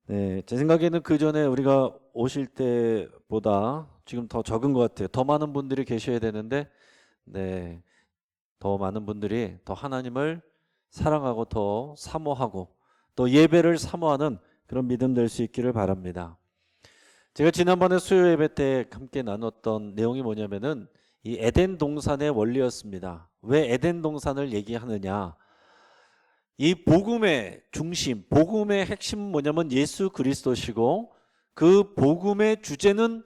네, 제 생각에는 그 전에 우리가 오실 때보다 지금 더 적은 것 같아요. 더 많은 분들이 계셔야 되는데, 네, 더 많은 분들이 더 하나님을 사랑하고 더 사모하고 또 예배를 사모하는 그런 믿음 될 수 있기를 바랍니다. 제가 지난번에 수요 예배 때 함께 나눴던 내용이 뭐냐면은 이 에덴 동산의 원리였습니다. 왜 에덴 동산을 얘기하느냐? 이 복음의 중심, 복음의 핵심은 뭐냐면 예수 그리스도시고 그 복음의 주제는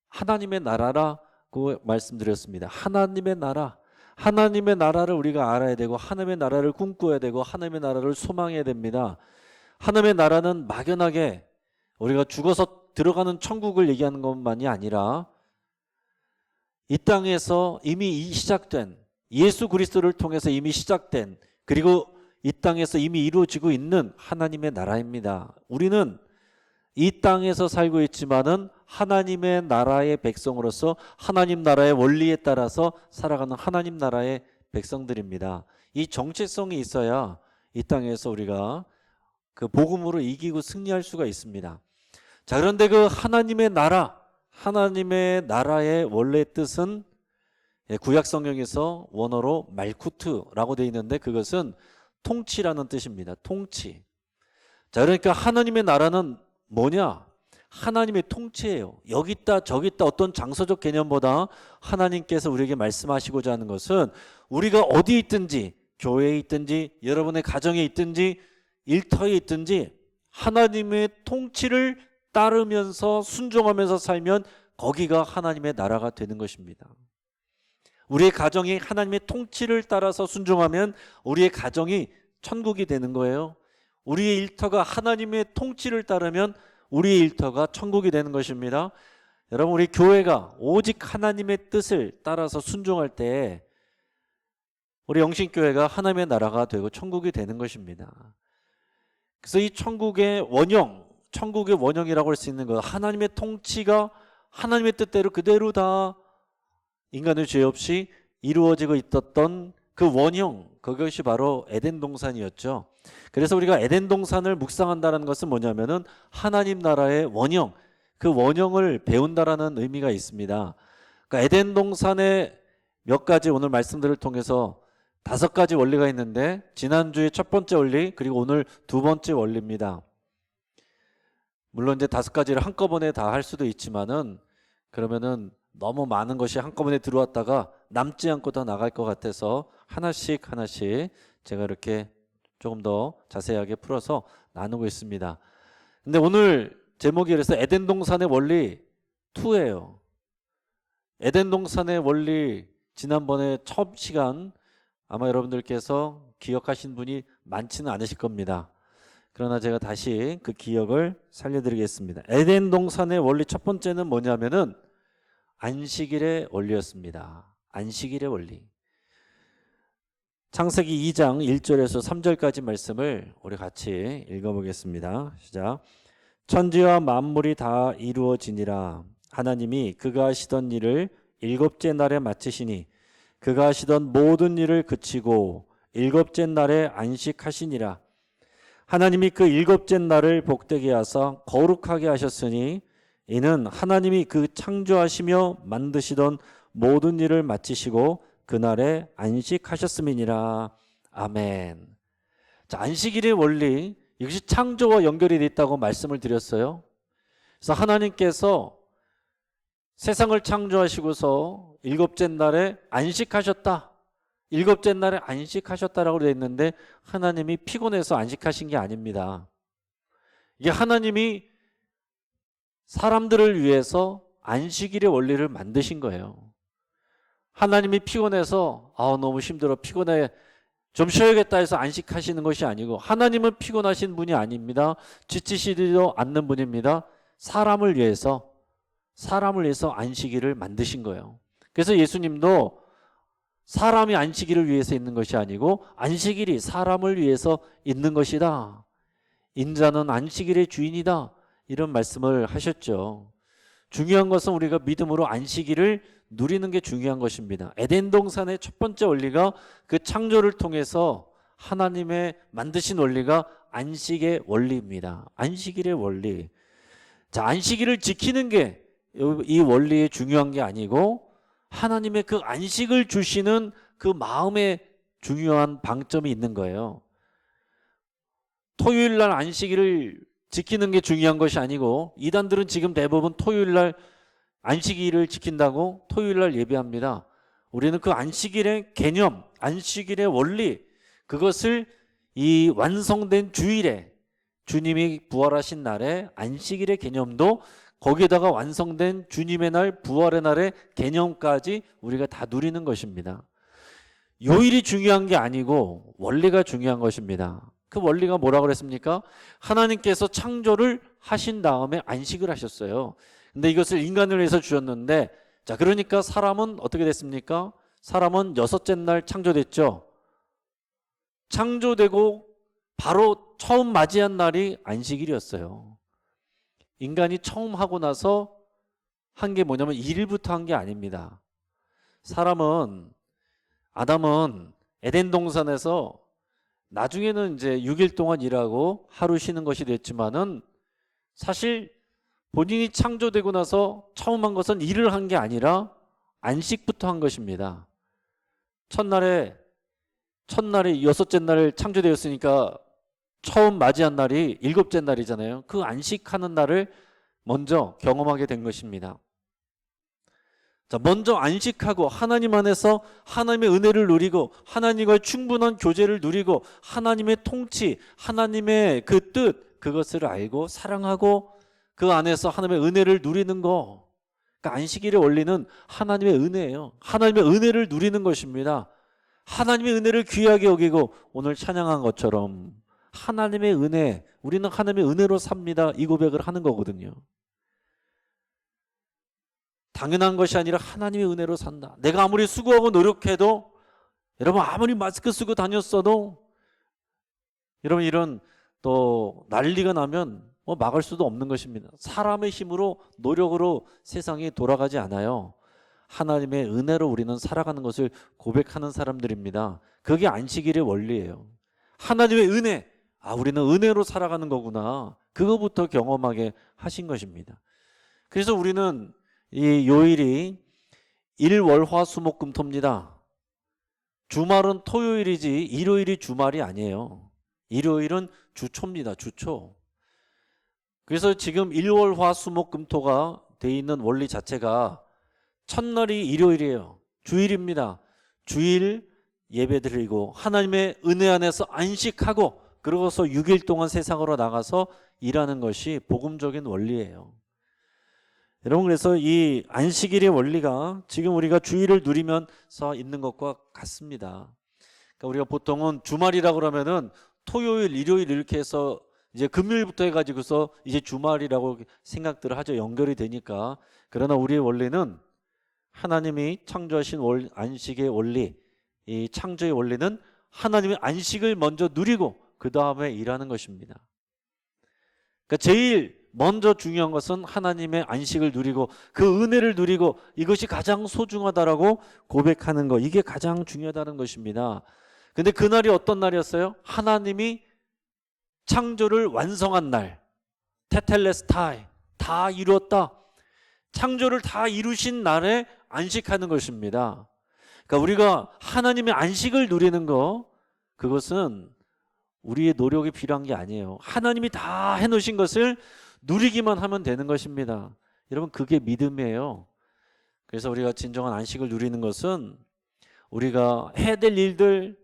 하나님의 나라라고 말씀드렸습니다. 하나님의 나라. 하나님의 나라를 우리가 알아야 되고 하나님의 나라를 꿈꿔야 되고 하나님의 나라를 소망해야 됩니다. 하나님의 나라는 막연하게 우리가 죽어서 들어가는 천국을 얘기하는 것만이 아니라 이 땅에서 이미 시작된 예수 그리스도를 통해서 이미 시작된 그리고 이 땅에서 이미 이루어지고 있는 하나님의 나라입니다. 우리는 이 땅에서 살고 있지만은 하나님의 나라의 백성으로서 하나님 나라의 원리에 따라서 살아가는 하나님 나라의 백성들입니다. 이 정체성이 있어야 이 땅에서 우리가 그 복음으로 이기고 승리할 수가 있습니다. 자, 그런데 그 하나님의 나라, 하나님의 나라의 원래 뜻은 구약 성경에서 원어로 말쿠트라고 되어 있는데 그것은 통치라는 뜻입니다. 통치. 자, 그러니까 하나님의 나라는 뭐냐? 하나님의 통치예요. 여기 있다 저기 있다 어떤 장소적 개념보다 하나님께서 우리에게 말씀하시고자 하는 것은 우리가 어디에 있든지 교회에 있든지 여러분의 가정에 있든지 일터에 있든지 하나님의 통치를 따르면서 순종하면서 살면 거기가 하나님의 나라가 되는 것입니다. 우리의 가정이 하나님의 통치를 따라서 순종하면 우리의 가정이 천국이 되는 거예요. 우리의 일터가 하나님의 통치를 따르면 우리의 일터가 천국이 되는 것입니다. 여러분, 우리 교회가 오직 하나님의 뜻을 따라서 순종할 때 우리 영신교회가 하나님의 나라가 되고 천국이 되는 것입니다. 그래서 이 천국의 원형이라고 할 수 있는 것, 하나님의 통치가 하나님의 뜻대로 그대로 다 인간의 죄 없이 이루어지고 있었던 그 원형, 그것이 바로 에덴 동산이었죠. 그래서 우리가 에덴 동산을 묵상한다는 것은 뭐냐면은 하나님 나라의 원형, 그 원형을 배운다라는 의미가 있습니다. 그러니까 에덴 동산의 몇 가지 오늘 말씀들을 통해서 5가지 원리가 있는데 지난주에 첫 번째 원리 그리고 오늘 두 번째 원리입니다. 물론 이제 5가지를 한꺼번에 다 할 수도 있지만은 그러면은 너무 많은 것이 한꺼번에 들어왔다가 남지 않고 더 나갈 것 같아서 하나씩 제가 이렇게 조금 더 자세하게 풀어서 나누고 있습니다. 근데 오늘 제목이 그래서 에덴 동산의 원리 2예요. 에덴 동산의 원리 지난번에 첫 시간 아마 여러분들께서 기억하신 분이 많지는 않으실 겁니다. 그러나 제가 다시 그 기억을 살려드리겠습니다. 에덴 동산의 원리 첫 번째는 뭐냐면은 안식일의 원리였습니다. 안식일의 원리. 창세기 2장 1절에서 3절까지 말씀을 우리 같이 읽어보겠습니다. 시작. 천지와 만물이 다 이루어지니라. 하나님이 그가 하시던 일을 7째 날에 마치시니 그가 하시던 모든 일을 그치고 7째 날에 안식하시니라. 하나님이 그 7째 날을 복되게 하사 거룩하게 하셨으니 이는 하나님이 그 창조하시며 만드시던 모든 일을 마치시고 그날에 안식하셨음이니라. 아멘. 자, 안식일의 원리, 이것이 창조와 연결이 되어 있다고 말씀을 드렸어요. 그래서 하나님께서 세상을 창조하시고서 7째 날에 안식하셨다. 7째 날에 안식하셨다라고 되어 있는데 하나님이 피곤해서 안식하신 게 아닙니다. 이게 하나님이 사람들을 위해서 안식일의 원리를 만드신 거예요. 하나님이 피곤해서 너무 힘들어 피곤해 좀 쉬어야겠다 해서 안식하시는 것이 아니고 하나님은 피곤하신 분이 아닙니다. 지치시지도 않는 분입니다. 사람을 위해서 안식일을 만드신 거예요. 그래서 예수님도 사람이 안식일을 위해서 있는 것이 아니고 안식일이 사람을 위해서 있는 것이다. 인자는 안식일의 주인이다. 이런 말씀을 하셨죠. 중요한 것은 우리가 믿음으로 안식일을 누리는 게 중요한 것입니다. 에덴 동산의 첫 번째 원리가 그 창조를 통해서 하나님의 만드신 원리가 안식의 원리입니다. 안식일의 원리. 자, 안식일을 지키는 게 이 원리에 중요한 게 아니고 하나님의 그 안식을 주시는 그 마음에 중요한 방점이 있는 거예요. 토요일 날 안식일을 지키는 게 중요한 것이 아니고 이단들은 지금 대부분 토요일 날 안식일을 지킨다고 토요일 날 예배합니다. 우리는 그 안식일의 개념, 안식일의 원리, 그것을 이 완성된 주일에 주님이 부활하신 날에 안식일의 개념도 거기에다가 완성된 주님의 날, 부활의 날의 개념까지 우리가 다 누리는 것입니다. 요일이 중요한 게 아니고 원리가 중요한 것입니다. 그 원리가 뭐라고 그랬습니까? 하나님께서 창조를 하신 다음에 안식을 하셨어요. 근데 이것을 인간을 위해서 주셨는데, 자, 그러니까 사람은 어떻게 됐습니까? 사람은 여섯째 날 창조됐죠. 창조되고 바로 처음 맞이한 날이 안식일이었어요. 인간이 처음 하고 나서 한 게 뭐냐면 일부터 한 게 아닙니다. 아담은 에덴 동산에서 나중에는 이제 6일 동안 일하고 하루 쉬는 것이 됐지만은 사실 본인이 창조되고 나서 처음 한 것은 일을 한 게 아니라 안식부터 한 것입니다. 첫날에 여섯째 날 창조되었으니까 처음 맞이한 날이 일곱째 날이잖아요. 그 안식하는 날을 먼저 경험하게 된 것입니다. 자, 먼저 안식하고 하나님 안에서 하나님의 은혜를 누리고 하나님과의 충분한 교제를 누리고 하나님의 통치, 하나님의 그 뜻, 그것을 알고 사랑하고 그 안에서 하나님의 은혜를 누리는 거. 그러니까 안식일의 원리는 하나님의 은혜예요. 하나님의 은혜를 누리는 것입니다. 하나님의 은혜를 귀하게 여기고 오늘 찬양한 것처럼 하나님의 은혜, 우리는 하나님의 은혜로 삽니다. 이 고백을 하는 거거든요. 당연한 것이 아니라 하나님의 은혜로 산다. 내가 아무리 수고하고 노력해도, 여러분 아무리 마스크 쓰고 다녔어도, 여러분 이런 또 난리가 나면 뭐 막을 수도 없는 것입니다. 사람의 힘으로 노력으로 세상이 돌아가지 않아요. 하나님의 은혜로 우리는 살아가는 것을 고백하는 사람들입니다. 그게 안식일의 원리예요. 하나님의 은혜, 우리는 은혜로 살아가는 거구나. 그거부터 경험하게 하신 것입니다. 그래서 우리는 이 요일이 일월화수목금토입니다. 주말은 토요일이지 일요일이 주말이 아니에요. 일요일은 주초입니다. 주초. 그래서 지금 일월화수목금토가 돼 있는 원리 자체가 첫날이 일요일이에요. 주일입니다. 주일 예배드리고 하나님의 은혜 안에서 안식하고 그러고서 6일 동안 세상으로 나가서 일하는 것이 복음적인 원리예요. 여러분, 그래서 이 안식일의 원리가 지금 우리가 주일을 누리면서 있는 것과 같습니다. 그러니까 우리가 보통은 주말이라 그러면은 토요일, 일요일 이렇게 해서 이제 금요일부터 해가지고서 이제 주말이라고 생각들을 하죠. 연결이 되니까. 그러나 우리의 원리는 하나님이 창조하신 안식의 원리, 이 창조의 원리는 하나님의 안식을 먼저 누리고 그 다음에 일하는 것입니다. 그러니까 제일 먼저 중요한 것은 하나님의 안식을 누리고 그 은혜를 누리고 이것이 가장 소중하다라고 고백하는 것, 이게 가장 중요하다는 것입니다. 근데 그날이 어떤 날이었어요? 하나님이 창조를 완성한 날, 테텔레스타이, 다 이루었다. 창조를 다 이루신 날에 안식하는 것입니다. 그러니까 우리가 하나님의 안식을 누리는 거, 그것은 우리의 노력이 필요한 게 아니에요. 하나님이 다 해놓으신 것을 누리기만 하면 되는 것입니다. 여러분, 그게 믿음이에요. 그래서 우리가 진정한 안식을 누리는 것은 우리가 해야 될 일들,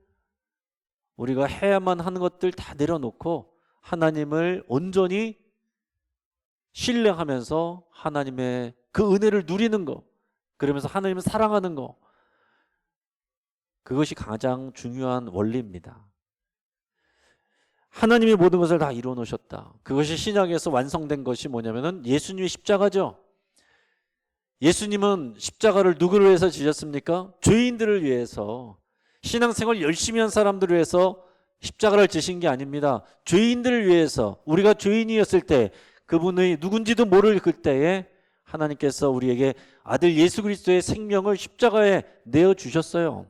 우리가 해야만 하는 것들 다 내려놓고 하나님을 온전히 신뢰하면서 하나님의 그 은혜를 누리는 거, 그러면서 하나님을 사랑하는 거, 그것이 가장 중요한 원리입니다. 하나님이 모든 것을 다 이루어 놓으셨다. 그것이 신약에서 완성된 것이 뭐냐면은 예수님의 십자가죠. 예수님은 십자가를 누구를 위해서 지셨습니까? 죄인들을 위해서, 신앙생활 열심히 한 사람들을 위해서 십자가를 지신 게 아닙니다. 죄인들을 위해서, 우리가 죄인이었을 때 그분의 누군지도 모를 그때에 하나님께서 우리에게 아들 예수 그리스도의 생명을 십자가에 내어주셨어요.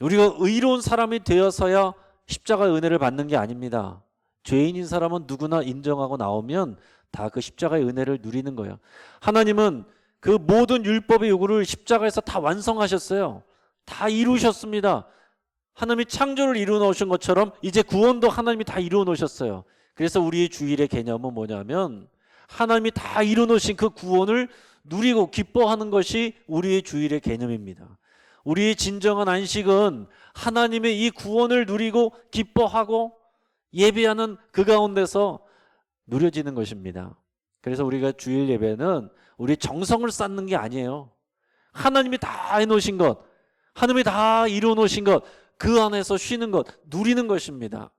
우리가 의로운 사람이 되어서야 십자가의 은혜를 받는 게 아닙니다. 죄인인 사람은 누구나 인정하고 나오면 다 그 십자가의 은혜를 누리는 거예요. 하나님은 그 모든 율법의 요구를 십자가에서 다 완성하셨어요. 다 이루셨습니다. 하나님이 창조를 이루어 놓으신 것처럼 이제 구원도 하나님이 다 이루어 놓으셨어요. 그래서 우리의 주일의 개념은 뭐냐면 하나님이 다 이루어 놓으신 그 구원을 누리고 기뻐하는 것이 우리의 주일의 개념입니다. 우리의 진정한 안식은 하나님의 이 구원을 누리고 기뻐하고 예배하는 그 가운데서 누려지는 것입니다. 그래서 우리가 주일 예배는 우리 정성을 쌓는 게 아니에요. 하나님이 다 해놓으신 것, 하나님이 다 이루어놓으신 것, 그 안에서 쉬는 것, 누리는 것입니다.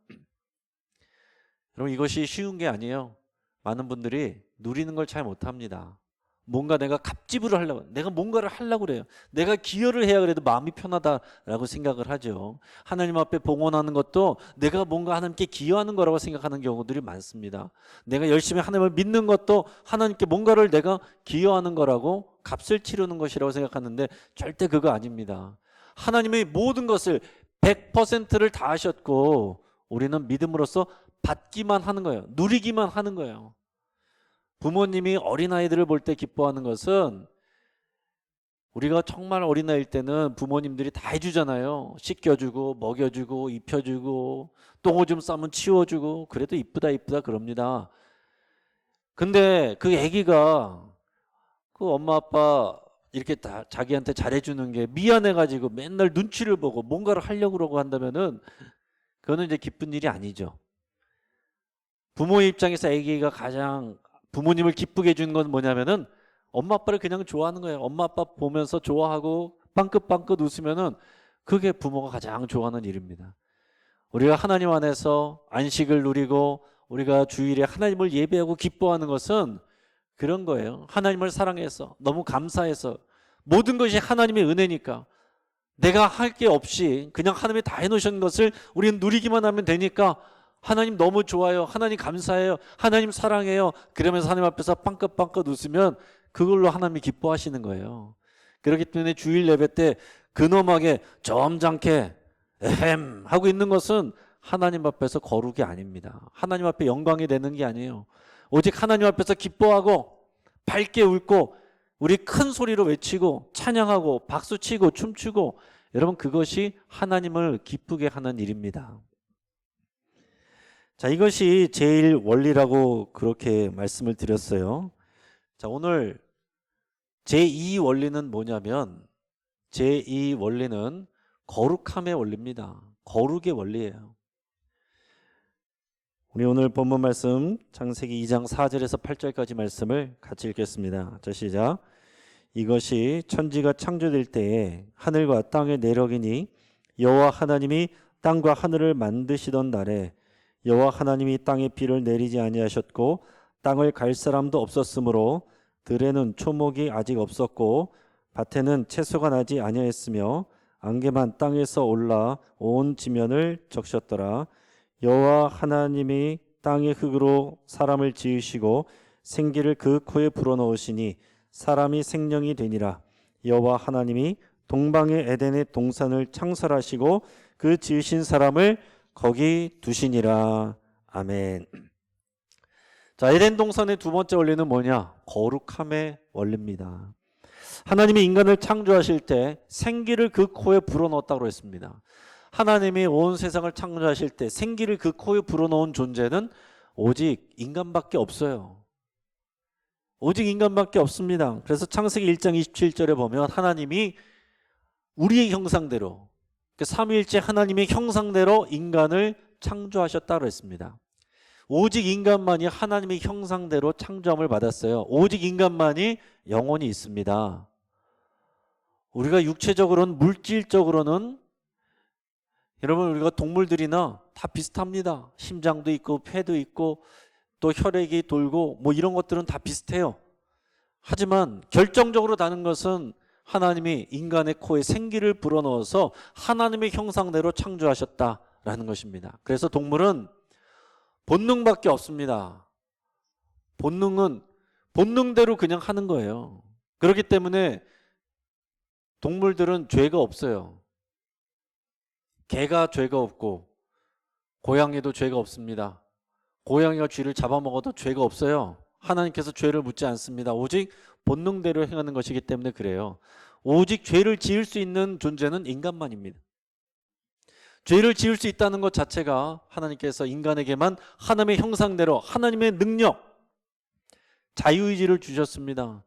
여러분, 이것이 쉬운 게 아니에요. 많은 분들이 누리는 걸 잘 못합니다. 뭔가 내가 갑집을 하려고, 내가 뭔가를 하려고 그래요. 내가 기여를 해야 그래도 마음이 편하다라고 생각을 하죠. 하나님 앞에 봉헌하는 것도 내가 뭔가 하나님께 기여하는 거라고 생각하는 경우들이 많습니다. 내가 열심히 하나님을 믿는 것도 하나님께 뭔가를 내가 기여하는 거라고 값을 치르는 것이라고 생각하는데 절대 그거 아닙니다. 하나님의 모든 것을 100%를 다 하셨고 우리는 믿음으로써 받기만 하는 거예요. 누리기만 하는 거예요. 부모님이 어린아이들을 볼 때 기뻐하는 것은 우리가 정말 어린아이일 때는 부모님들이 다 해주잖아요. 씻겨주고 먹여주고 입혀주고 똥오줌 싸면 치워주고 그래도 이쁘다 이쁘다 그럽니다. 근데 그 아기가 그 엄마 아빠 이렇게 다 자기한테 잘해주는 게 미안해가지고 맨날 눈치를 보고 뭔가를 하려고 그러고 한다면은 그거는 이제 기쁜 일이 아니죠. 부모의 입장에서 아기가 가장 부모님을 기쁘게 해주는 건 뭐냐면은 엄마 아빠를 그냥 좋아하는 거예요. 엄마 아빠 보면서 좋아하고 빵긋빵긋 웃으면은 그게 부모가 가장 좋아하는 일입니다. 우리가 하나님 안에서 안식을 누리고 우리가 주일에 하나님을 예배하고 기뻐하는 것은 그런 거예요. 하나님을 사랑해서 너무 감사해서 모든 것이 하나님의 은혜니까 내가 할 게 없이 그냥 하나님이 다 해놓으신 것을 우리는 누리기만 하면 되니까 하나님 너무 좋아요. 하나님 감사해요. 하나님 사랑해요. 그러면서 하나님 앞에서 빵긋빵긋 웃으면 그걸로 하나님이 기뻐하시는 거예요. 그렇기 때문에 주일 예배 때 근엄하게 점잖게 에헴 하고 있는 것은 하나님 앞에서 거룩이 아닙니다. 하나님 앞에 영광이 되는 게 아니에요. 오직 하나님 앞에서 기뻐하고 밝게 웃고 우리 큰 소리로 외치고 찬양하고 박수치고 춤추고 여러분 그것이 하나님을 기쁘게 하는 일입니다. 자, 이것이 제일 원리라고 그렇게 말씀을 드렸어요. 자, 오늘 제2 원리는 뭐냐면 제2 원리는 거룩함의 원리입니다. 거룩의 원리예요. 우리 오늘 본문 말씀 창세기 2장 4절에서 8절까지 말씀을 같이 읽겠습니다. 자, 시작. 이것이 천지가 창조될 때에 하늘과 땅의 내력이니 여호와 하나님이 땅과 하늘을 만드시던 날에 여호와 하나님이 땅에 비를 내리지 아니하셨고 땅을 갈 사람도 없었으므로 들에는 초목이 아직 없었고 밭에는 채소가 나지 아니하였으며 안개만 땅에서 올라 온 지면을 적셨더라. 여호와 하나님이 땅의 흙으로 사람을 지으시고 생기를 그 코에 불어넣으시니 사람이 생명이 되니라. 여호와 하나님이 동방의 에덴의 동산을 창설하시고 그 지으신 사람을 거기 두시니라. 아멘. 자, 에덴 동산의 두 번째 원리는 뭐냐? 거룩함의 원리입니다. 하나님이 인간을 창조하실 때 생기를 그 코에 불어넣었다고 했습니다. 하나님이 온 세상을 창조하실 때 생기를 그 코에 불어넣은 존재는 오직 인간밖에 없어요. 오직 인간밖에 없습니다. 그래서 창세기 1장 27절에 보면 하나님이 우리의 형상대로 삼위일체 하나님의 형상대로 인간을 창조하셨다고 했습니다. 오직 인간만이 하나님의 형상대로 창조함을 받았어요. 오직 인간만이 영혼이 있습니다. 우리가 육체적으로는 물질적으로는 여러분 우리가 동물들이나 다 비슷합니다. 심장도 있고 폐도 있고 또 혈액이 돌고 뭐 이런 것들은 다 비슷해요. 하지만 결정적으로 다른 것은 하나님이 인간의 코에 생기를 불어넣어서 하나님의 형상대로 창조하셨다라는 것입니다. 그래서 동물은 본능밖에 없습니다. 본능은 본능대로 그냥 하는 거예요. 그렇기 때문에 동물들은 죄가 없어요. 개가 죄가 없고 고양이도 죄가 없습니다. 고양이가 쥐를 잡아먹어도 죄가 없어요. 하나님께서 죄를 묻지 않습니다. 오직 본능대로 행하는 것이기 때문에 그래요. 오직 죄를 지을 수 있는 존재는 인간만입니다. 죄를 지을 수 있다는 것 자체가 하나님께서 인간에게만 하나님의 형상대로 하나님의 능력, 자유의지를 주셨습니다.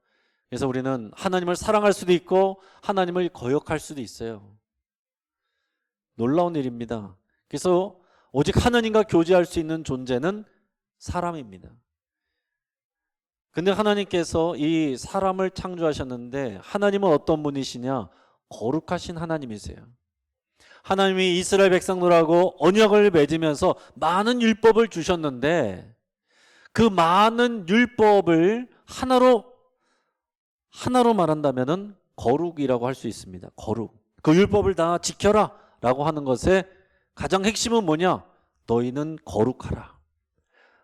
그래서 우리는 하나님을 사랑할 수도 있고 하나님을 거역할 수도 있어요. 놀라운 일입니다. 그래서 오직 하나님과 교제할 수 있는 존재는 사람입니다. 근데 하나님께서 이 사람을 창조하셨는데 하나님은 어떤 분이시냐? 거룩하신 하나님이세요. 하나님이 이스라엘 백성들하고 언약을 맺으면서 많은 율법을 주셨는데 그 많은 율법을 하나로 말한다면은 거룩이라고 할 수 있습니다. 거룩. 그 율법을 다 지켜라 라고 하는 것의 가장 핵심은 뭐냐? 너희는 거룩하라.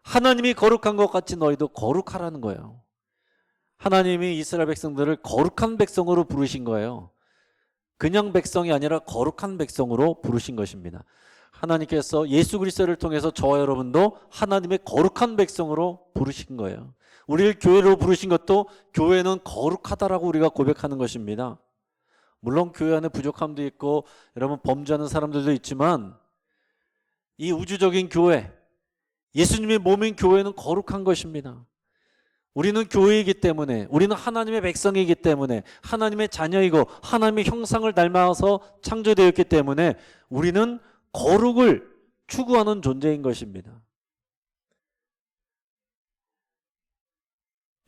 하나님이 거룩한 것 같이 너희도 거룩하라는 거예요. 하나님이 이스라엘 백성들을 거룩한 백성으로 부르신 거예요. 그냥 백성이 아니라 거룩한 백성으로 부르신 것입니다. 하나님께서 예수 그리스도를 통해서 저와 여러분도 하나님의 거룩한 백성으로 부르신 거예요. 우리를 교회로 부르신 것도 교회는 거룩하다라고 우리가 고백하는 것입니다. 물론 교회 안에 부족함도 있고 여러분 범죄하는 사람들도 있지만 이 우주적인 교회, 예수님의 몸인 교회는 거룩한 것입니다. 우리는 교회이기 때문에, 우리는 하나님의 백성이기 때문에, 하나님의 자녀이고 하나님의 형상을 닮아서 창조되었기 때문에 우리는 거룩을 추구하는 존재인 것입니다.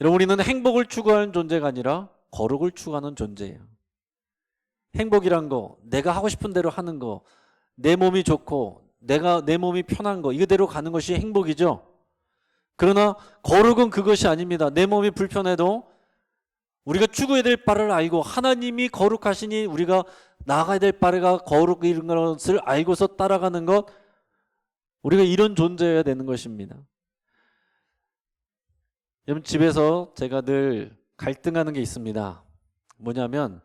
여러분, 우리는 행복을 추구하는 존재가 아니라 거룩을 추구하는 존재예요. 행복이란 거, 내가 하고 싶은 대로 하는 거, 내 몸이 좋고 내 몸이 편한 거, 이거대로 가는 것이 행복이죠. 그러나 거룩은 그것이 아닙니다. 내 몸이 불편해도 우리가 추구해야 될 바를 알고 하나님이 거룩하시니 우리가 나아가야 될 바가 거룩인 것을 알고서 따라가는 것, 우리가 이런 존재여야 되는 것입니다. 여러분, 집에서 제가 늘 갈등하는 게 있습니다. 뭐냐면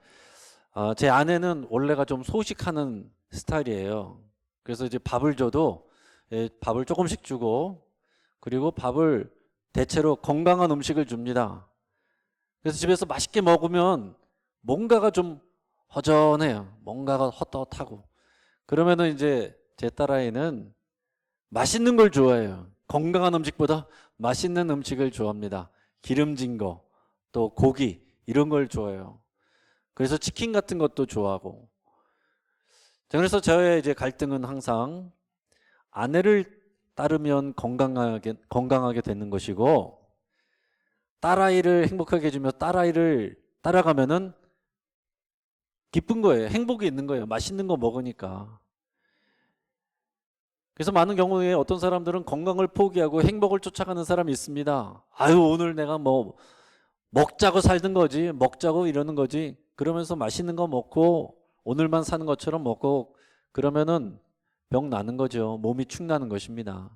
제 아내는 원래가 좀 소식하는 스타일이에요. 그래서 이제 밥을 줘도 밥을 조금씩 주고, 그리고 밥을 대체로 건강한 음식을 줍니다. 그래서 집에서 맛있게 먹으면 뭔가가 좀 허전해요. 뭔가가 헛헛하고. 그러면은 이제 제 딸아이는 맛있는 걸 좋아해요. 건강한 음식보다 맛있는 음식을 좋아합니다. 기름진 거, 또 고기, 이런 걸 좋아해요. 그래서 치킨 같은 것도 좋아하고. 그래서 저의 이제 갈등은 항상 아내를 따르면 건강하게 되는 것이고, 딸아이를 행복하게 해주며 딸아이를 따라가면은 기쁜 거예요. 행복이 있는 거예요. 맛있는 거 먹으니까. 그래서 많은 경우에 어떤 사람들은 건강을 포기하고 행복을 쫓아가는 사람이 있습니다. 아유, 오늘 내가 뭐 먹자고 살던 거지, 먹자고 이러는 거지, 그러면서 맛있는 거 먹고 오늘만 사는 것처럼 먹고 그러면은 병 나는 거죠. 몸이 축나는 것입니다.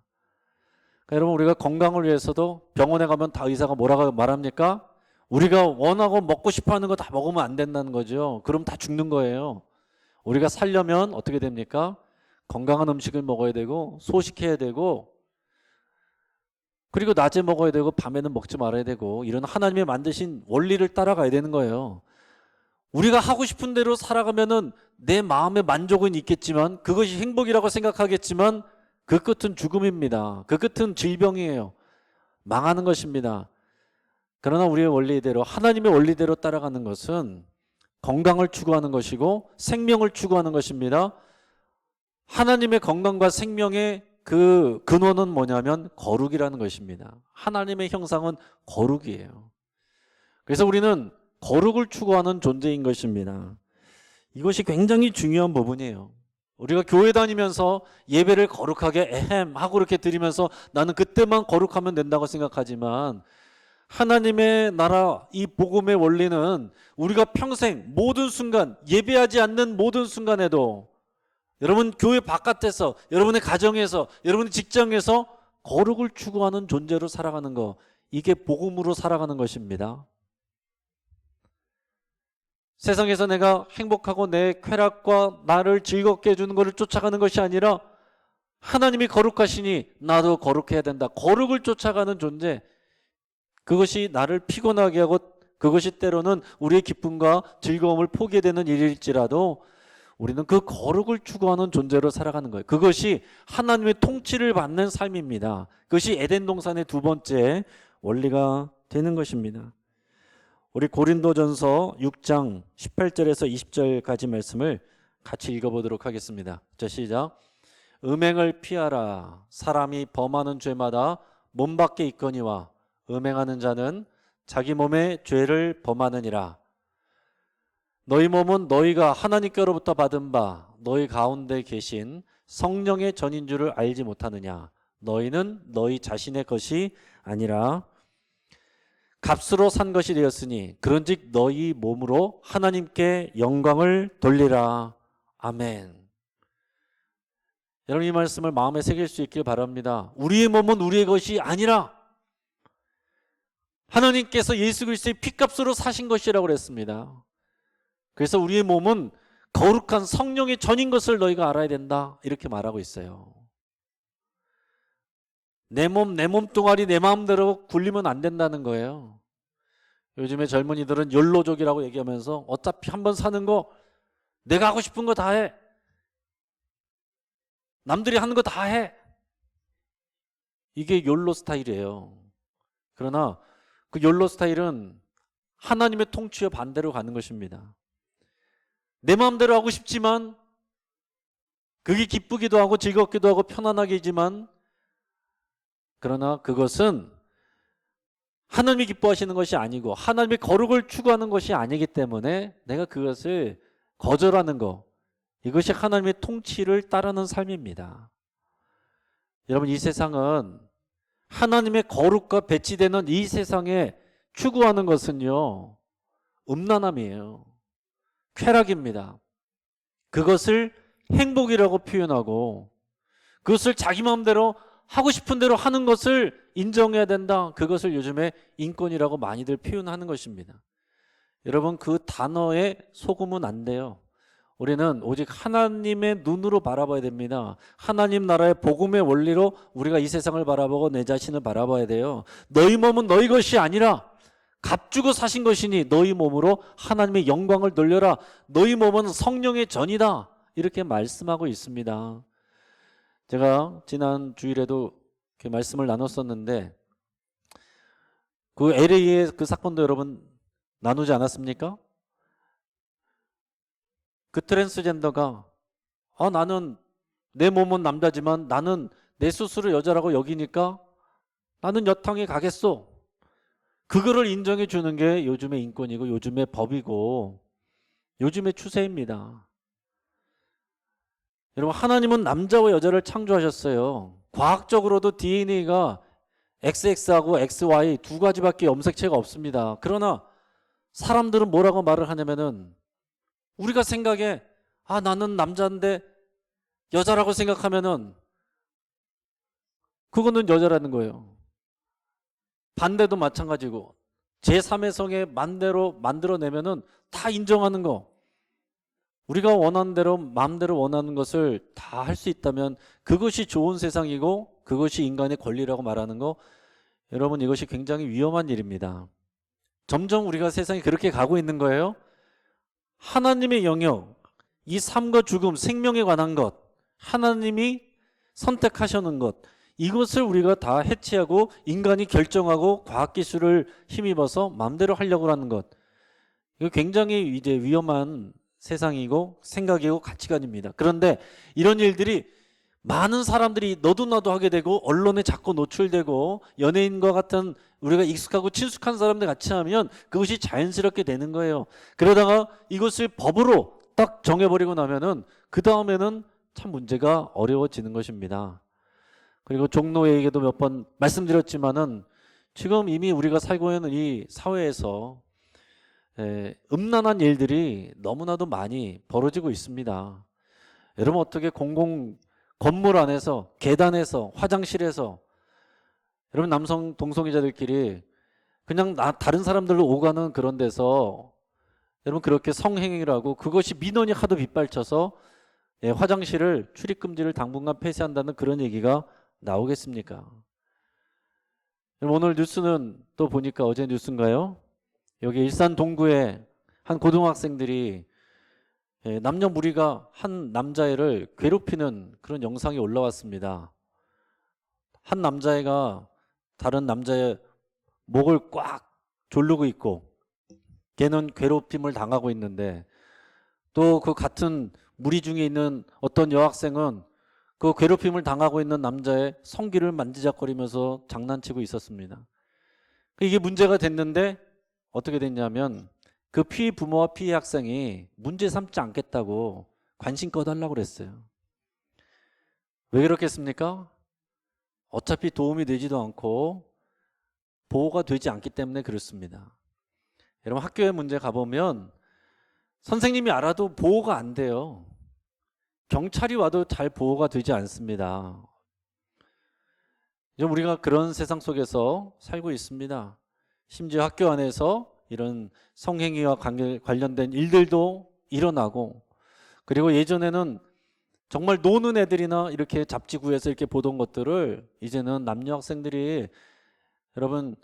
그러니까 여러분, 우리가 건강을 위해서도 병원에 가면 다 의사가 뭐라고 말합니까? 우리가 원하고 먹고 싶어하는 거 다 먹으면 안 된다는 거죠. 그럼 다 죽는 거예요. 우리가 살려면 어떻게 됩니까? 건강한 음식을 먹어야 되고, 소식해야 되고, 그리고 낮에 먹어야 되고 밤에는 먹지 말아야 되고, 이런 하나님이 만드신 원리를 따라가야 되는 거예요. 우리가 하고 싶은 대로 살아가면은 내 마음의 만족은 있겠지만, 그것이 행복이라고 생각하겠지만 그 끝은 죽음입니다. 그 끝은 질병이에요. 망하는 것입니다. 그러나 우리의 원리대로, 하나님의 원리대로 따라가는 것은 건강을 추구하는 것이고 생명을 추구하는 것입니다. 하나님의 건강과 생명의 그 근원은 뭐냐면 거룩이라는 것입니다. 하나님의 형상은 거룩이에요. 그래서 우리는 거룩을 추구하는 존재인 것입니다. 이것이 굉장히 중요한 부분이에요. 우리가 교회 다니면서 예배를 거룩하게 에헴 하고 이렇게 드리면서 나는 그때만 거룩하면 된다고 생각하지만, 하나님의 나라, 이 복음의 원리는 우리가 평생 모든 순간, 예배하지 않는 모든 순간에도, 여러분 교회 바깥에서, 여러분의 가정에서, 여러분의 직장에서 거룩을 추구하는 존재로 살아가는 거, 이게 복음으로 살아가는 것입니다. 세상에서 내가 행복하고 내 쾌락과 나를 즐겁게 해주는 것을 쫓아가는 것이 아니라 하나님이 거룩하시니 나도 거룩해야 된다. 거룩을 쫓아가는 존재. 그것이 나를 피곤하게 하고 그것이 때로는 우리의 기쁨과 즐거움을 포기해야 되는 일일지라도 우리는 그 거룩을 추구하는 존재로 살아가는 거예요. 그것이 하나님의 통치를 받는 삶입니다. 그것이 에덴 동산의 두 번째 원리가 되는 것입니다. 우리 고린도전서 6장 18절에서 20절까지 말씀을 같이 읽어보도록 하겠습니다. 자, 시작. 음행을 피하라. 사람이 범하는 죄마다 몸 밖에 있거니와 음행하는 자는 자기 몸의 죄를 범하느니라. 너희 몸은 너희가 하나님께로부터 받은 바 너희 가운데 계신 성령의 전인 줄을 알지 못하느냐. 너희는 너희 자신의 것이 아니라 값으로 산 것이 되었으니 그런즉 너희 몸으로 하나님께 영광을 돌리라. 아멘. 여러분 이 말씀을 마음에 새길 수 있길 바랍니다. 우리의 몸은 우리의 것이 아니라 하나님께서 예수 그리스도의 피값으로 사신 것이라고 그랬습니다. 그래서 우리의 몸은 거룩한 성령의 전인 것을 너희가 알아야 된다 이렇게 말하고 있어요. 내 몸뚱아리 내 마음대로 굴리면 안 된다는 거예요. 요즘에 젊은이들은 욜로족이라고 얘기하면서 어차피 한번 사는 거 내가 하고 싶은 거 다 해. 남들이 하는 거 다 해. 이게 욜로 스타일이에요. 그러나 그 욜로 스타일은 하나님의 통치와 반대로 가는 것입니다. 내 마음대로 하고 싶지만 그게 기쁘기도 하고 즐겁기도 하고 편안하게지만 그러나 그것은 하나님이 기뻐하시는 것이 아니고 하나님의 거룩을 추구하는 것이 아니기 때문에 내가 그것을 거절하는 것, 이것이 하나님의 통치를 따르는 삶입니다. 여러분 이 세상은 하나님의 거룩과 배치되는 이 세상에 추구하는 것은요 음란함이에요. 쾌락입니다. 그것을 행복이라고 표현하고 그것을 자기 마음대로 하고 싶은 대로 하는 것을 인정해야 된다. 그것을 요즘에 인권이라고 많이들 표현하는 것입니다. 여러분 그 단어에 속으면 안 돼요. 우리는 오직 하나님의 눈으로 바라봐야 됩니다. 하나님 나라의 복음의 원리로 우리가 이 세상을 바라보고 내 자신을 바라봐야 돼요. 너희 몸은 너희 것이 아니라 값주고 사신 것이니 너희 몸으로 하나님의 영광을 돌려라. 너희 몸은 성령의 전이다. 이렇게 말씀하고 있습니다. 제가 지난 주일에도 이렇게 말씀을 나눴었는데 그 LA의 그 사건도 여러분 나누지 않았습니까? 그 트랜스젠더가 나는 내 몸은 남자지만 나는 내 스스로 여자라고 여기니까 나는 여탕에 가겠소. 그거를 인정해 주는 게 요즘의 인권이고 요즘의 법이고 요즘의 추세입니다. 여러분 하나님은 남자와 여자를 창조하셨어요. 과학적으로도 DNA가 XX하고 XY 두 가지밖에 염색체가 없습니다. 그러나 사람들은 뭐라고 말을 하냐면은 우리가 생각에 나는 남자인데 여자라고 생각하면은 그거는 여자라는 거예요. 반대도 마찬가지고 제3의 성의 만대로 만들어내면은 다 인정하는 거. 우리가 원하는 대로 마음대로 원하는 것을 다 할 수 있다면 그것이 좋은 세상이고 그것이 인간의 권리라고 말하는 거, 여러분 이것이 굉장히 위험한 일입니다. 점점 우리가 세상이 그렇게 가고 있는 거예요. 하나님의 영역, 이 삶과 죽음, 생명에 관한 것, 하나님이 선택하시는 것, 이것을 우리가 다 해체하고 인간이 결정하고 과학기술을 힘입어서 마음대로 하려고 하는 것, 이거 굉장히 이제 위험한 세상이고 생각이고 가치관입니다. 그런데 이런 일들이 많은 사람들이 너도 나도 하게 되고 언론에 자꾸 노출되고 연예인과 같은 우리가 익숙하고 친숙한 사람들 같이 하면 그것이 자연스럽게 되는 거예요. 그러다가 이것을 법으로 딱 정해버리고 나면은 그 다음에는 참 문제가 어려워지는 것입니다. 그리고 종로에게도 몇 번 말씀드렸지만은 지금 이미 우리가 살고 있는 이 사회에서 음란한 일들이 너무나도 많이 벌어지고 있습니다. 여러분 어떻게 공공 건물 안에서 계단에서 화장실에서 여러분 남성 동성애자들끼리 그냥 다른 사람들로 오가는 그런 데서 여러분 그렇게 성행위를 하고 그것이 민원이 하도 빗발쳐서 화장실을 출입금지를 당분간 폐지한다는 그런 얘기가 나오겠습니까? 오늘 뉴스는 또 보니까 어제 뉴스인가요? 여기 일산 동구에 한 고등학생들이 남녀 무리가 한 남자애를 괴롭히는 그런 영상이 올라왔습니다. 한 남자애가 다른 남자의 목을 꽉 조르고 있고 걔는 괴롭힘을 당하고 있는데 또 그 같은 무리 중에 있는 어떤 여학생은 그 괴롭힘을 당하고 있는 남자의 성기를 만지작거리면서 장난치고 있었습니다. 이게 문제가 됐는데 어떻게 됐냐면 그 피해 부모와 피해 학생이 문제 삼지 않겠다고 관심 꺼달라고 그랬어요. 왜 그렇겠습니까? 어차피 도움이 되지도 않고 보호가 되지 않기 때문에 그렇습니다. 여러분 학교에 문제 가보면 선생님이 알아도 보호가 안 돼요. 경찰이 와도 잘 보호가 되지 않습니다. 좀 우리가 그런 세상 속에서 살고 있습니다. 심지어 학교 안에서 이런 성행위와 관련된 일들도 일어나고, 그리고 예전에는 정말 노는 애들이나 이렇게 잡지구에서 이렇게 보던 것들을 이제는 남녀 학생들이 여러분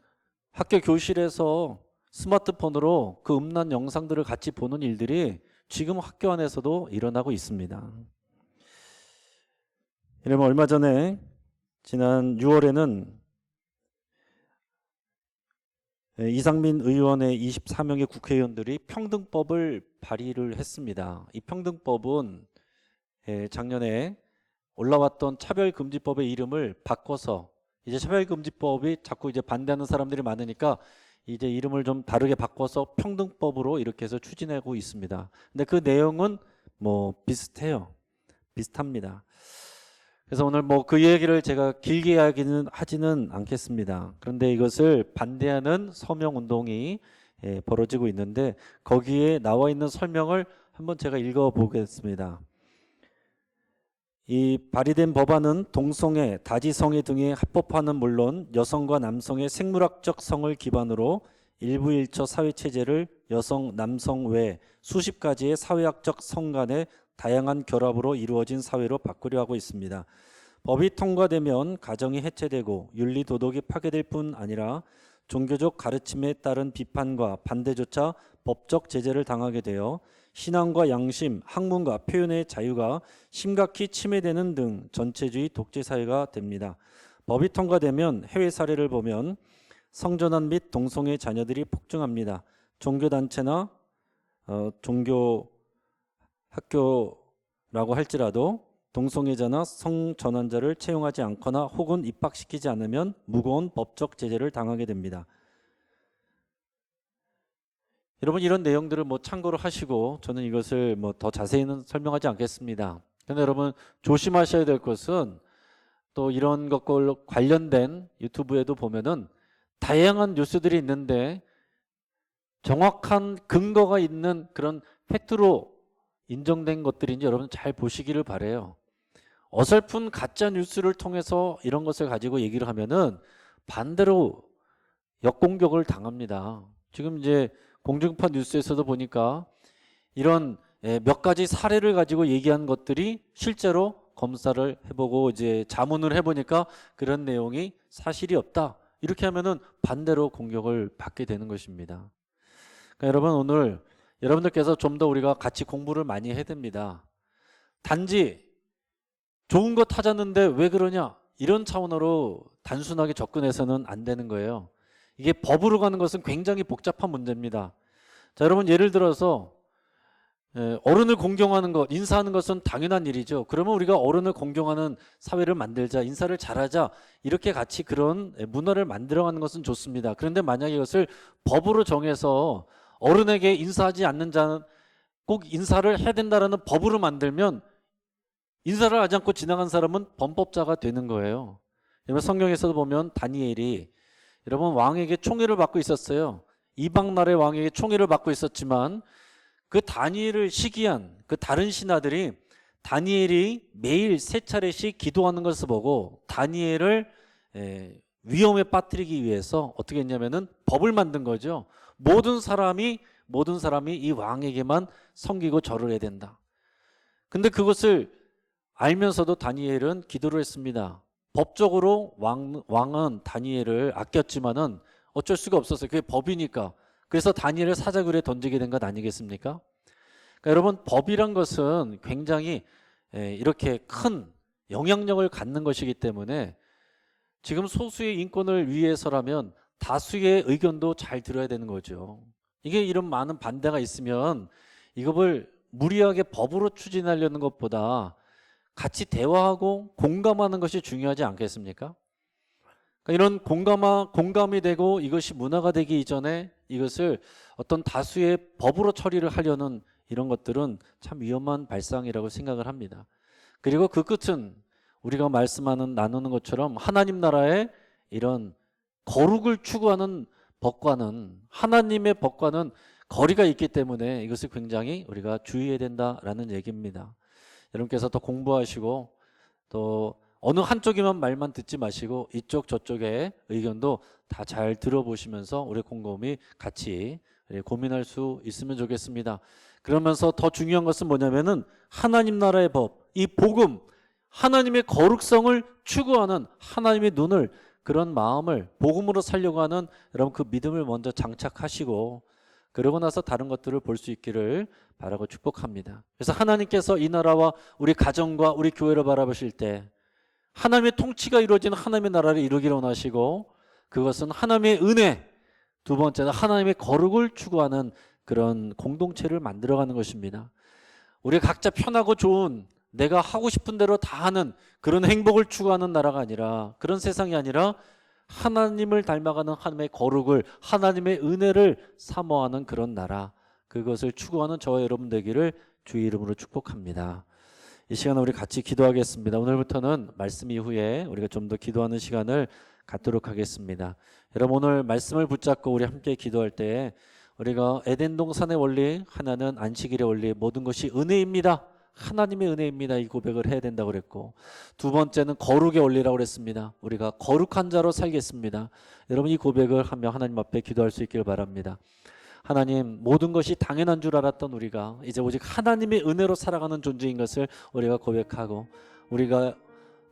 학교 교실에서 스마트폰으로 그 음란 영상들을 같이 보는 일들이 지금 학교 안에서도 일어나고 있습니다. 이러면 얼마 전에 지난 6월에는 이상민 의원의 24명의 국회의원들이 평등법을 발의를 했습니다. 이 평등법은 작년에 올라왔던 차별금지법의 이름을 바꿔서 이제 차별금지법이 자꾸 이제 반대하는 사람들이 많으니까 이제 이름을 좀 다르게 바꿔서 평등법으로 이렇게 해서 추진하고 있습니다. 근데 그 내용은 뭐 비슷해요. 비슷합니다. 그래서 오늘 뭐 그 얘기를 제가 길게 하지는 않겠습니다. 그런데 이것을 반대하는 서명 운동이 벌어지고 있는데 거기에 나와 있는 설명을 한번 제가 읽어 보겠습니다. 이 발의된 법안은 동성애, 다지성애 등의 합법화는 물론 여성과 남성의 생물학적 성을 기반으로 일부 일처 사회체제를 여성, 남성 외 수십 가지의 사회학적 성 간의 다양한 결합으로 이루어진 사회로 바꾸려 하고 있습니다. 법이 통과되면 가정이 해체되고 윤리 도덕이 파괴될 뿐 아니라 종교적 가르침에 따른 비판과 반대조차 법적 제재를 당하게 되어 신앙과 양심, 학문과 표현의 자유가 심각히 침해되는 등 전체주의 독재사회가 됩니다. 법이 통과되면 해외 사례를 보면 성전환 및 동성애 자녀들이 폭증합니다. 종교단체나 종교 학교라고 할지라도 동성애자나 성전환자를 채용하지 않거나 혹은 입학시키지 않으면 무거운 법적 제재를 당하게 됩니다. 여러분 이런 내용들을 뭐 참고를 하시고 저는 이것을 뭐 더 자세히는 설명하지 않겠습니다. 그런데 여러분 조심하셔야 될 것은 또 이런 것과 관련된 유튜브에도 보면은 다양한 뉴스들이 있는데 정확한 근거가 있는 그런 팩트로 인정된 것들인지 여러분 잘 보시기를 바라요. 어설픈 가짜 뉴스를 통해서 이런 것을 가지고 얘기를 하면은 반대로 역공격을 당합니다. 지금 이제 공중파 뉴스에서도 보니까 이런 몇 가지 사례를 가지고 얘기한 것들이 실제로 검사를 해보고 이제 자문을 해보니까 그런 내용이 사실이 없다. 이렇게 하면은 반대로 공격을 받게 되는 것입니다. 그러니까 여러분 오늘 여러분들께서 좀 더 우리가 같이 공부를 많이 해야 됩니다. 단지 좋은 거 찾았는데 왜 그러냐 이런 차원으로 단순하게 접근해서는 안 되는 거예요. 이게 법으로 가는 것은 굉장히 복잡한 문제입니다. 자, 여러분 예를 들어서 어른을 공경하는 것, 인사하는 것은 당연한 일이죠. 그러면 우리가 어른을 공경하는 사회를 만들자, 인사를 잘하자 이렇게 같이 그런 문화를 만들어가는 것은 좋습니다. 그런데 만약에 이것을 법으로 정해서 어른에게 인사하지 않는 자는 꼭 인사를 해야 된다라는 법으로 만들면 인사를 하지 않고 지나간 사람은 범법자가 되는 거예요. 여러분 성경에서도 보면 다니엘이 여러분 왕에게 총애를 받고 있었어요. 이방 나라의 왕에게 총애를 받고 있었지만 그 다니엘을 시기한 그 다른 신하들이 다니엘이 매일 3차례씩 기도하는 것을 보고 다니엘을 위험에 빠뜨리기 위해서 어떻게 했냐면은 법을 만든 거죠. 모든 사람이 이 왕에게만 섬기고 절을 해야 된다. 근데 그것을 알면서도 다니엘은 기도를 했습니다. 법적으로 왕은 다니엘을 아꼈지만은 어쩔 수가 없었어요. 그게 법이니까. 그래서 다니엘을 사자굴에 던지게 된 것 아니겠습니까? 그러니까 여러분, 법이란 것은 굉장히 이렇게 큰 영향력을 갖는 것이기 때문에 지금 소수의 인권을 위해서라면 다수의 의견도 잘 들어야 되는 거죠. 이게 이런 많은 반대가 있으면 이걸 무리하게 법으로 추진하려는 것보다 같이 대화하고 공감하는 것이 중요하지 않겠습니까? 그러니까 이런 공감이 되고 이것이 문화가 되기 이전에 이것을 어떤 다수의 법으로 처리를 하려는 이런 것들은 참 위험한 발상이라고 생각을 합니다. 그리고 그 끝은 우리가 나누는 것처럼 하나님 나라의 이런 거룩을 추구하는 법과는, 하나님의 법과는 거리가 있기 때문에 이것을 굉장히 우리가 주의해야 된다라는 얘기입니다. 여러분께서 더 공부하시고 또 어느 한쪽에만 말만 듣지 마시고 이쪽 저쪽의 의견도 다 잘 들어보시면서 우리 곰곰이 같이 고민할 수 있으면 좋겠습니다. 그러면서 더 중요한 것은 뭐냐면은 하나님 나라의 법, 이 복음, 하나님의 거룩성을 추구하는 하나님의 눈을, 그런 마음을 복음으로 살려고 하는 여러분 그 믿음을 먼저 장착하시고 그러고 나서 다른 것들을 볼 수 있기를 바라고 축복합니다. 그래서 하나님께서 이 나라와 우리 가정과 우리 교회를 바라보실 때 하나님의 통치가 이루어지는 하나님의 나라를 이루기를 원하시고 그것은 하나님의 은혜, 두 번째는 하나님의 거룩을 추구하는 그런 공동체를 만들어가는 것입니다. 우리 각자 편하고 좋은 내가 하고 싶은 대로 다 하는 그런 행복을 추구하는 나라가 아니라, 그런 세상이 아니라 하나님을 닮아가는 하나님의 거룩을, 하나님의 은혜를 사모하는 그런 나라, 그것을 추구하는 저와 여러분 되기를 주의 이름으로 축복합니다. 이 시간에 우리 같이 기도하겠습니다. 오늘부터는 말씀 이후에 우리가 좀 더 기도하는 시간을 갖도록 하겠습니다. 여러분, 오늘 말씀을 붙잡고 우리 함께 기도할 때 우리가 에덴 동산의 원리, 하나는 안식일의 원리, 모든 것이 은혜입니다, 하나님의 은혜입니다, 이 고백을 해야 된다고 그랬고, 두 번째는 거룩의 원리라고 그랬습니다. 우리가 거룩한 자로 살겠습니다. 여러분, 이 고백을 하며 하나님 앞에 기도할 수 있기를 바랍니다. 하나님, 모든 것이 당연한 줄 알았던 우리가 이제 오직 하나님의 은혜로 살아가는 존재인 것을 우리가 고백하고, 우리가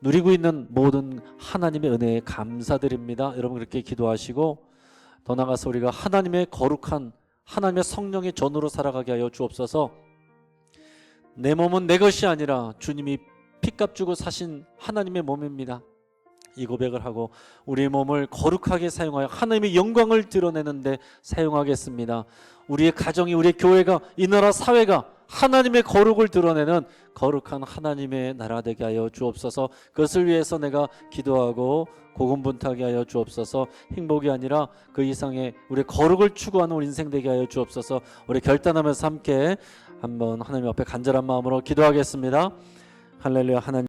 누리고 있는 모든 하나님의 은혜에 감사드립니다. 여러분, 그렇게 기도하시고 더 나아가서 우리가 하나님의 거룩한, 하나님의 성령의 전으로 살아가게 하여 주옵소서. 내 몸은 내 것이 아니라 주님이 피값 주고 사신 하나님의 몸입니다. 이 고백을 하고 우리의 몸을 거룩하게 사용하여 하나님의 영광을 드러내는 데 사용하겠습니다. 우리의 가정이, 우리의 교회가, 이 나라 사회가 하나님의 거룩을 드러내는 거룩한 하나님의 나라 되게 하여 주옵소서. 그것을 위해서 내가 기도하고 고군분투하게 하여 주옵소서. 행복이 아니라 그 이상의 우리의 거룩을 추구하는 우리 인생 되게 하여 주옵소서. 우리 결단하면서 함께 한번 하나님 앞에 간절한 마음으로 기도하겠습니다. 할렐루야. 하나님